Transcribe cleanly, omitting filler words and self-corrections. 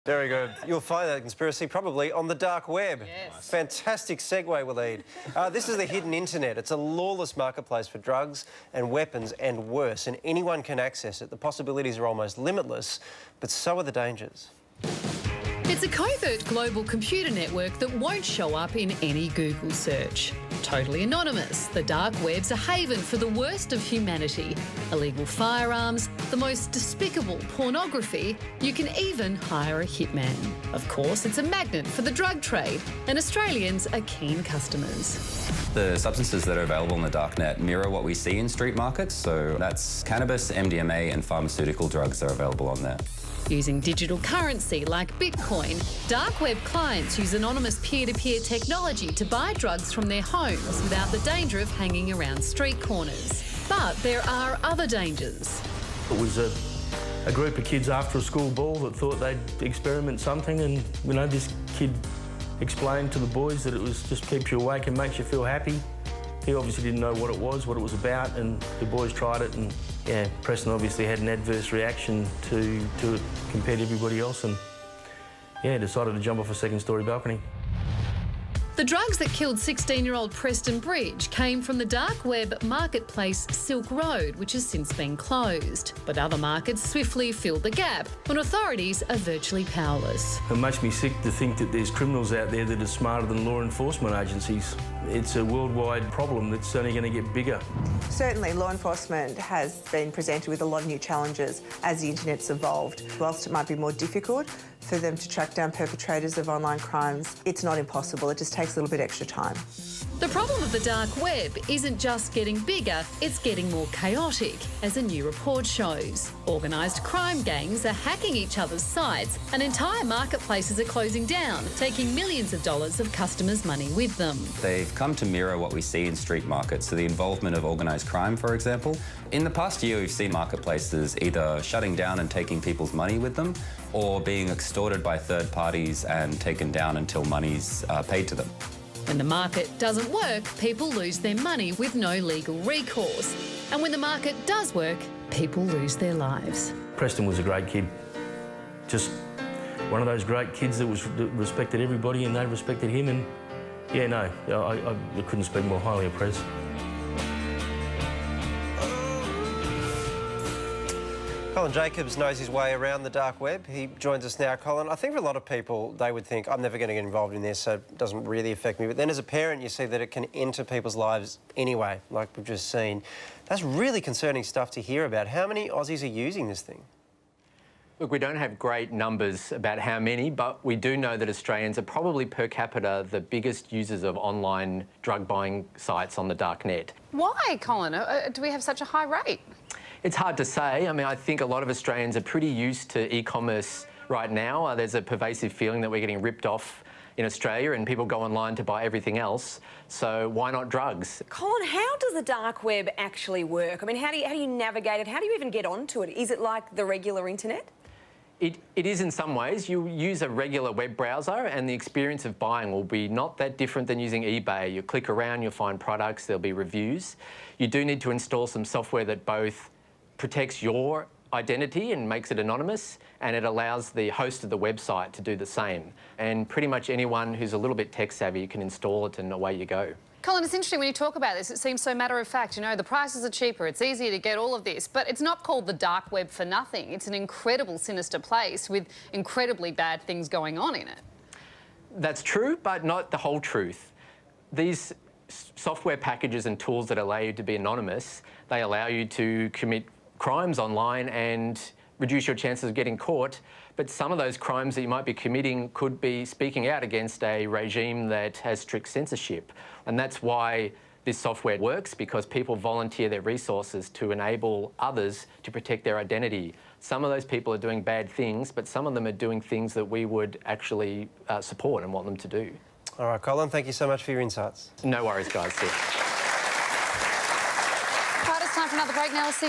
Very good. You'll find that conspiracy probably on the dark web. Yes. Fantastic segue, Waleed. This is the hidden internet. It's a lawless marketplace for drugs and weapons and worse, and anyone can access it. The possibilities are almost limitless, but so are the dangers. It's a covert global computer network that won't show up in any Google search. Totally anonymous, the dark web's a haven for the worst of humanity. Illegal firearms, the most despicable pornography, you can even hire a hitman. Of course, it's a magnet for the drug trade, and Australians are keen customers. The substances that are available in the darknet mirror what we see in street markets, so that's cannabis, MDMA and pharmaceutical drugs that are available on there. Using digital currency like Bitcoin, dark web clients use anonymous peer-to-peer technology to buy drugs from their homes without the danger of hanging around street corners. But there are other dangers. It was a group of kids after a school ball that thought they'd experiment something, and this kid explained to the boys that it was just keeps you awake and makes you feel happy. He obviously didn't know what it was about, and the boys tried it, and yeah, Preston obviously had an adverse reaction to it compared to everybody else, and yeah, decided to jump off a second-storey balcony. The drugs that killed 16-year-old Preston Bridge came from the dark web marketplace Silk Road, which has since been closed. But other markets swiftly filled the gap when authorities are virtually powerless. It makes me sick to think that there's criminals out there that are smarter than law enforcement agencies. It's a worldwide problem that's only going to get bigger. Certainly, law enforcement has been presented with a lot of new challenges as the internet's evolved. Whilst it might be more difficult for them to track down perpetrators of online crimes, it's not impossible. It just takes a little bit extra time. The problem of the dark web isn't just getting bigger, it's getting more chaotic, as a new report shows. Organised crime gangs are hacking each other's sites, and entire marketplaces are closing down, taking millions of dollars of customers' money with them. They've come to mirror what we see in street markets, so the involvement of organised crime, for example. In the past year, we've seen marketplaces either shutting down and taking people's money with them, or being extorted by third parties and taken down until money's paid to them. When the market doesn't work, people lose their money with no legal recourse. And when the market does work, people lose their lives. Preston was a great kid. Just one of those great kids that respected everybody, and they respected him, and yeah, no, I couldn't speak more highly of Pres. Colin Jacobs knows his way around the dark web. He joins us now. Colin, I think for a lot of people, they would think, I'm never going to get involved in this, so it doesn't really affect me. But then as a parent, you see that it can enter people's lives anyway, like we've just seen. That's really concerning stuff to hear about. How many Aussies are using this thing? Look, we don't have great numbers about how many, but we do know that Australians are probably per capita the biggest users of online drug buying sites on the dark net. Why, Colin? Do we have such a high rate? It's hard to say. I mean, I think a lot of Australians are pretty used to e-commerce right now. There's a pervasive feeling that we're getting ripped off in Australia, and people go online to buy everything else. So why not drugs? Colin, how does the dark web actually work? I mean, how do you navigate it? How do you even get onto it? Is it like the regular internet? It is in some ways. You use a regular web browser, and the experience of buying will be not that different than using eBay. You click around, you'll find products, there'll be reviews. You do need to install some software that both protects your identity and makes it anonymous, and it allows the host of the website to do the same. And pretty much anyone who's a little bit tech savvy can install it, and away you go. Colin, it's interesting when you talk about this, it seems so matter of fact. You know, the prices are cheaper, it's easier to get all of this, but it's not called the dark web for nothing. It's an incredible, sinister place with incredibly bad things going on in it. That's true, but not the whole truth. These software packages and tools that allow you to be anonymous, they allow you to commit crimes online and reduce your chances of getting caught, but some of those crimes that you might be committing could be speaking out against a regime that has strict censorship. And that's why this software works, because people volunteer their resources to enable others to protect their identity. Some of those people are doing bad things, but some of them are doing things that we would actually support and want them to do. All right, Colin, thank you so much for your insights. No worries, guys. See ya. Right, it's time for another break now. We'll see you on